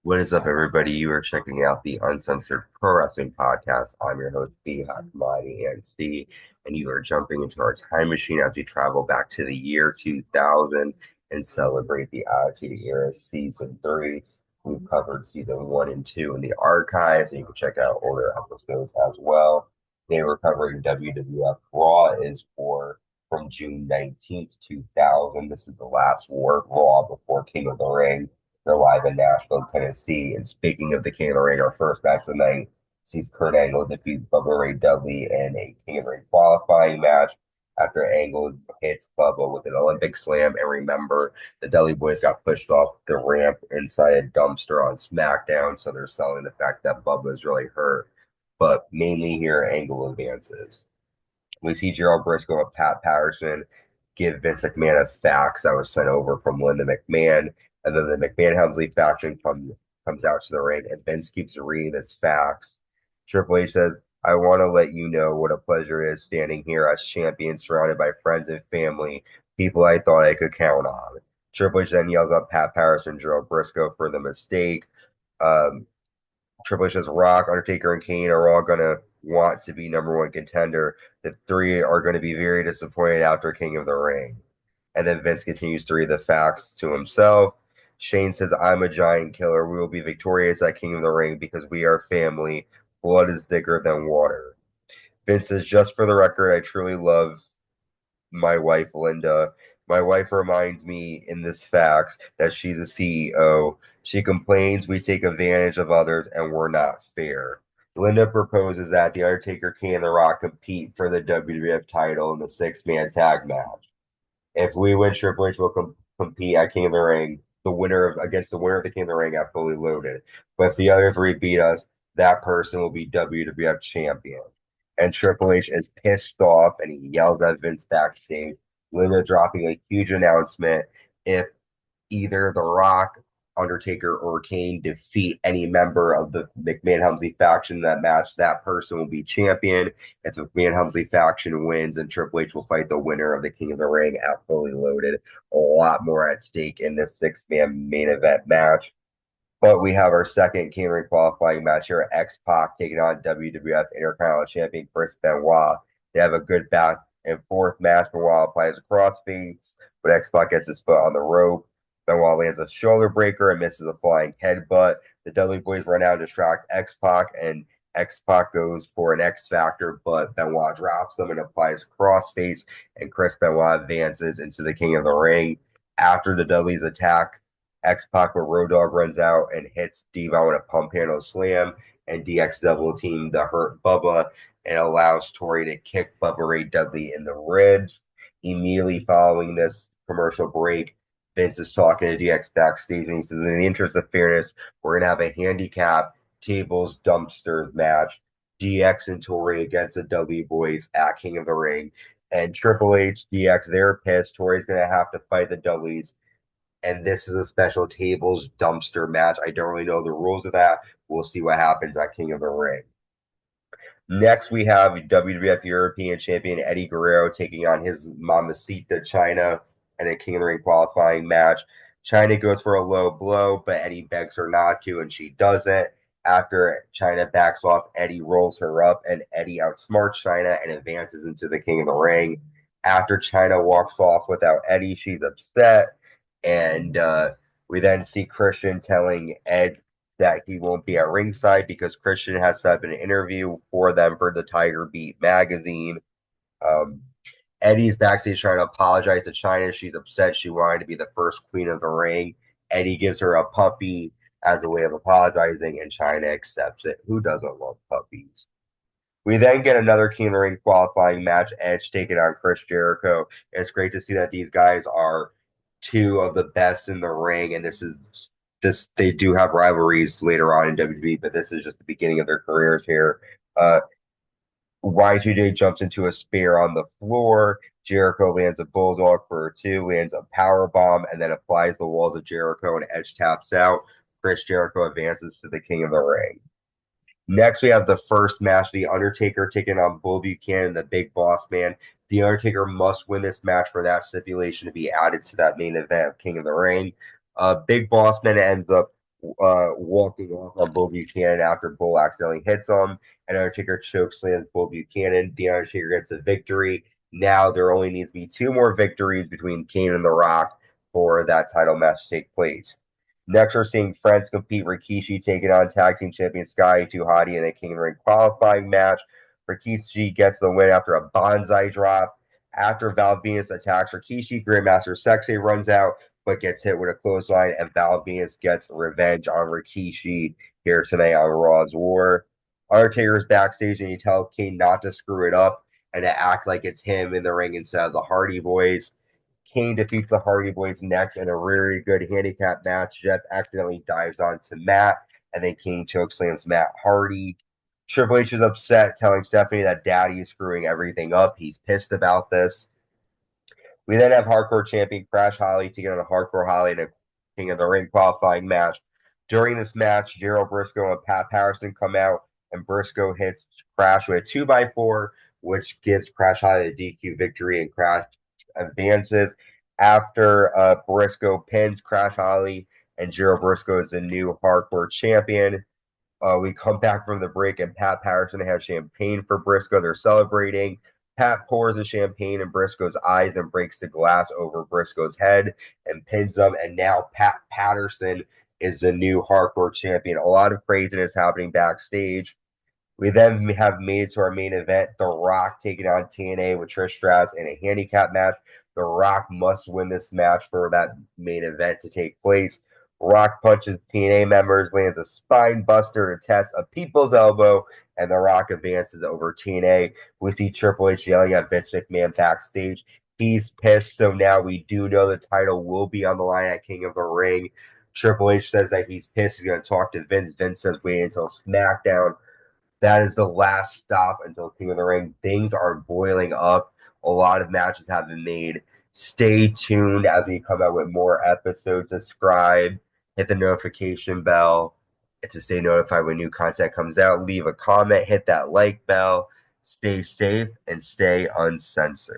What is up, everybody? You are checking out the Uncensored Pro Wrestling Podcast. I'm your host, Steve Hakamadi and Steve, and you are jumping into our time machine as we travel back to the year 2000 and celebrate the Attitude Era Season 3. We've covered Season 1 and 2 in the archives, and you can check out older episodes as well. Today we're covering WWF Raw Is War from June 19th, 2000. This is the last War Raw before King of the Ring. They're live in Nashville, Tennessee. And speaking of the King of the Ring, our first match of the night sees Kurt Angle defeat Bubba Ray Dudley in a King of the Ring qualifying match after Angle hits Bubba with an Olympic slam. And remember, the Dudley Boyz got pushed off the ramp inside a dumpster on SmackDown, so they're selling the fact that Bubba is really hurt. But mainly here, Angle advances. We see Gerald Briscoe and Pat Patterson give Vince McMahon a fax that was sent over from Linda McMahon. And then the McMahon-Helmsley faction comes out to the ring, and Vince keeps reading this fax. Triple H says, I want to let you know what a pleasure it is standing here as champion surrounded by friends and family, people I thought I could count on. Triple H then yells at Pat Patterson and Gerald Briscoe for the mistake. Triple H says Rock, Undertaker, and Kane are all going to want to be number one contender. The three are going to be very disappointed after King of the Ring. And then Vince continues to read the facts to himself. Shane says, I'm a giant killer. We will be victorious at King of the Ring because we are family. Blood is thicker than water. Vince says, just for the record, I truly love my wife, Linda. My wife reminds me in this fax that she's a CEO. She complains we take advantage of others and we're not fair. Linda proposes that The Undertaker, Kane, and The Rock compete for the WWF title in the six-man tag match. If we win, Triple H will compete at King of the Ring, against the winner of the King of the Ring at Fully Loaded. But if the other three beat us, that person will be WWF Champion. And Triple H is pissed off and he yells at Vince backstage. Linda dropping a huge announcement. If either The Rock, Undertaker, or Kane defeat any member of the McMahon-Helmsley faction in that match, that person will be champion. If the McMahon-Helmsley faction wins, and Triple H will fight the winner of the King of the Ring at Fully Loaded. A lot more at stake in this six-man main event match. But we have our second King of the Ring qualifying match here. X-Pac taking on WWF Intercontinental Champion Chris Benoit. They have a good back and forth match. Benoit applies a crossface, but X-Pac gets his foot on the rope. Benoit lands a shoulder breaker and misses a flying headbutt. The Dudley Boyz run out and distract X-Pac, and X-Pac goes for an X Factor, but Benoit drops them and applies crossface, and Chris Benoit advances into the King of the Ring. After the Dudleys attack X-Pac, but Road Dogg runs out and hits Devon with a pump handle slam, and DX double team to hurt Bubba and allows Tori to kick Bubba Ray Dudley in the ribs. Immediately following this commercial break, Vince is talking to DX backstage, and he says, in the interest of fairness, we're going to have a handicap tables dumpster match. DX and Tori against the Dudley Boyz at King of the Ring. And Triple H, DX, they're pissed. Tori's going to have to fight the Dudleys. And this is a special tables dumpster match. I don't really know the rules of that. We'll see what happens at King of the Ring. Next, we have WWF European Champion Eddie Guerrero taking on his Mamacita Chyna in a King of the Ring qualifying match. Chyna goes for a low blow, but Eddie begs her not to, and she doesn't. After Chyna backs off, Eddie rolls her up, and Eddie outsmarts Chyna and advances into the King of the Ring. After Chyna walks off without Eddie, she's upset, and we then see Christian telling Ed that he won't be at ringside because Christian has set up an interview for them for the Tiger Beat magazine. Eddie's backstage trying to apologize to Chyna. She's upset. She wanted to be the first queen of the ring. Eddie gives her a puppy as a way of apologizing, and Chyna accepts it. Who doesn't love puppies? We then get another King of the Ring qualifying match, Edge taking on Chris Jericho. It's great to see that these guys are two of the best in the ring, and they do have rivalries later on in WWE, but this is just the beginning of their careers here. Y2J jumps into a spear on the floor. Jericho lands a bulldog for a two, lands a power bomb, and then applies the walls of Jericho, and Edge taps out. Chris Jericho advances to the King of the Ring. Next, we have the first match, The Undertaker taking on Bull Buchanan, the Big Boss Man. The Undertaker must win this match for that stipulation to be added to that main event of King of the Ring. Big Boss Man ends up walking off on Bull Buchanan after Bull accidentally hits him, and Undertaker chokeslams Bull Buchanan. The Undertaker gets a victory. Now there only needs to be two more victories between Kane and The Rock for that title match to take place. Next, we're seeing friends compete. Rikishi taking on tag team champion Scotty to Hotty in a King of the Ring qualifying match. Rikishi gets the win after a bonsai drop. After Venis attacks Rikishi, Grandmaster Sexay runs out but gets hit with a clothesline, and Venis gets revenge on Rikishi here tonight on Raw Is War. Undertaker's backstage, and you tell Kane not to screw it up and to act like it's him in the ring instead of the Hardy Boys. Kane defeats the Hardy Boys next in a really good handicap match. Jeff accidentally dives onto Matt, and then Kane chokeslams Matt Hardy. Triple H is upset, telling Stephanie that Daddy is screwing everything up. He's pissed about this. We then have Hardcore Champion Crash Holly taking on a Hardcore Holly in a King of the Ring qualifying match. During this match, Gerald Briscoe and Pat Patterson come out, and Briscoe hits Crash with a 2x4, which gives Crash Holly the DQ victory, and Crash advances. After Briscoe pins Crash Holly, and Gerald Briscoe is the new Hardcore Champion. We come back from the break, and Pat Patterson has champagne for Briscoe. They're celebrating. Pat pours the champagne in Briscoe's eyes and breaks the glass over Briscoe's head and pins him. And now Pat Patterson is the new Hardcore Champion. A lot of craziness happening backstage. We then have made it to our main event, The Rock taking on TNA with Trish Stratus in a handicap match. The Rock must win this match for that main event to take place. Rock punches TNA members, lands a spine buster to test a people's elbow, and The Rock advances over TNA. We see Triple H yelling at Vince McMahon backstage. He's pissed, so now we do know the title will be on the line at King of the Ring. Triple H says that he's pissed. He's going to talk to Vince. Vince says wait until SmackDown. That is the last stop until King of the Ring. Things are boiling up. A lot of matches have been made. Stay tuned as we come out with more episodes. Subscribe, hit the notification bell to stay notified when new content comes out. Leave a comment, hit that like bell. Stay safe and stay uncensored.